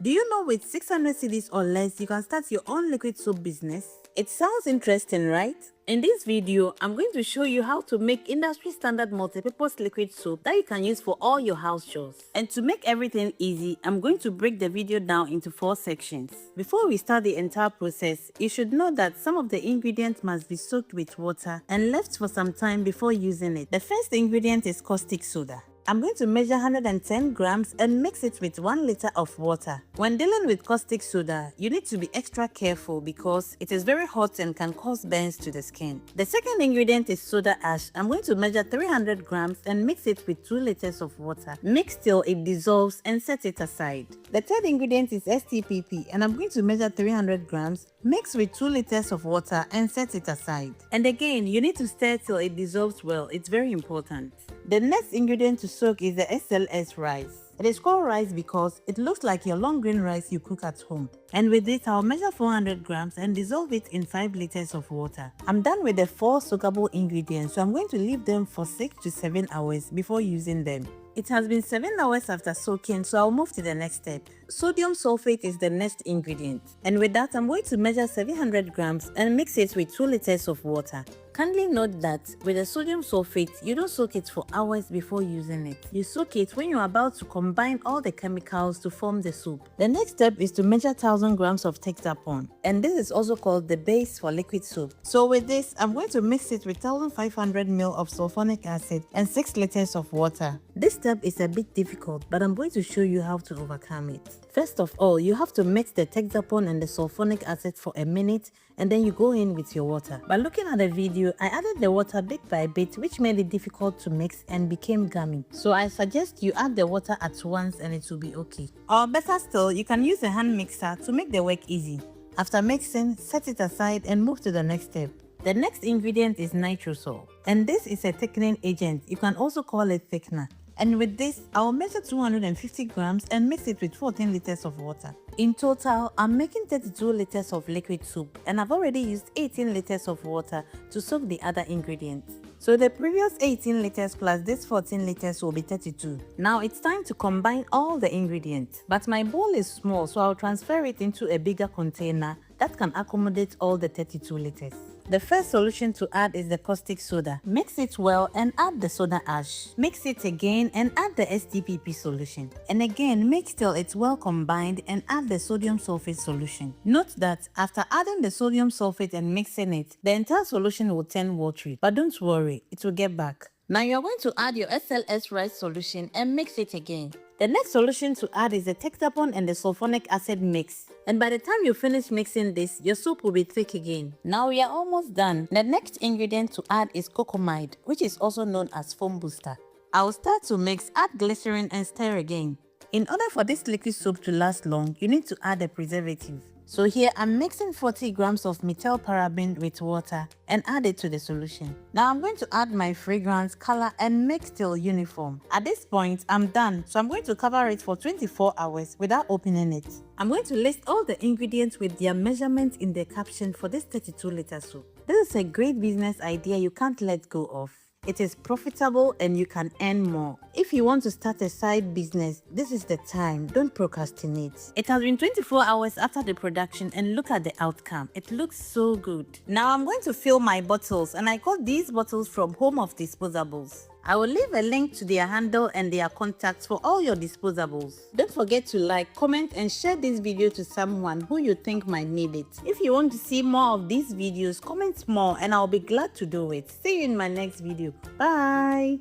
Do you know with 600 cedis or less, you can start your own liquid soap business? It sounds interesting, right? In this video, I'm going to show you how to make industry standard multi-purpose liquid soap that you can use for all your house chores. And to make everything easy, I'm going to break the video down into 4 sections. Before we start the entire process, you should know that some of the ingredients must be soaked with water and left for some time before using it. The first ingredient is caustic soda. I'm going to measure 110 grams and mix it with 1 liter of water. When dealing with caustic soda, you need to be extra careful because it is very hot and can cause burns to the skin. The second ingredient is soda ash. I'm going to measure 300 grams and mix it with 2 liters of water. Mix till it dissolves and set it aside. The third ingredient is STPP and I'm going to measure 300 grams, mix with 2 liters of water and set it aside. And again, you need to stir till it dissolves well. It's very important. The next ingredient to soak is the SLS rice. It is called rice because it looks like your long grain rice you cook at home. And with this, I'll measure 400 grams and dissolve it in 5 liters of water. I'm done with the 4 soakable ingredients, so I'm going to leave them for 6 to 7 hours before using them. It has been 7 hours after soaking, so I'll move to the next step. Sodium sulfate is the next ingredient. And with that, I'm going to measure 700 grams and mix it with 2 liters of water. Kindly note that with the sodium sulfate, you don't soak it for hours before using it. You soak it when you're about to combine all the chemicals to form the soup. The next step is to measure 1000 grams of Textapon, and this is also called the base for liquid soap. So with this, I'm going to mix it with 1500 ml of sulfonic acid and 6 liters of water. This step is a bit difficult, but I'm going to show you how to overcome it. First of all, you have to mix the Textapon and the sulfonic acid for a minute, and then you go in with your water. By looking at the video, I added the water bit by bit, which made it difficult to mix and became gummy. So I suggest you add the water at once and it will be okay. Or better still, you can use a hand mixer to make the work easy. After mixing, set it aside and move to the next step. The next ingredient is nitrosol, and this is a thickening agent. You can also call it thickener. And with this, I'll measure 250 grams and mix it with 14 liters of water. In total, I'm making 32 liters of liquid soup, and I've already used 18 liters of water to soak the other ingredients. So the previous 18 liters plus this 14 liters will be 32. Now it's time to combine all the ingredients. But my bowl is small, so I'll transfer it into a bigger container that can accommodate all the 32 liters. The first solution to add is the caustic soda. Mix it well and add the soda ash. Mix it again and add the STPP solution. And again, mix till it's well combined and add the sodium sulfate solution. Note that after adding the sodium sulfate and mixing it, the entire solution will turn watery. But don't worry, it will get back. Now you're going to add your SLS rice solution and mix it again. The next solution to add is the Textapon and the sulfonic acid mix. And by the time you finish mixing this, your soup will be thick again. Now we are almost done. The next ingredient to add is cocamide, which is also known as foam booster. I'll start to mix, add glycerin and stir again. In order for this liquid soap to last long, you need to add a preservative. So here I'm mixing 40 grams of methyl paraben with water and add it to the solution. Now I'm going to add my fragrance, color and mix till uniform. At this point, I'm done, so I'm going to cover it for 24 hours without opening it. I'm going to list all the ingredients with their measurements in the caption for this 32 liter soup. This is a great business idea you can't let go of. It is profitable and you can earn more. If you want to start a side business, this is the time. Don't procrastinate. It has been 24 hours after the production and look at the outcome. It looks so good. Now I'm going to fill my bottles, and I got these bottles from Home of Disposables. I will leave a link to their handle and their contacts for all your disposables. Don't forget to like, comment and share this video to someone who you think might need it. If you want to see more of these videos, comment more and I'll be glad to do it. See you in my next video. Bye!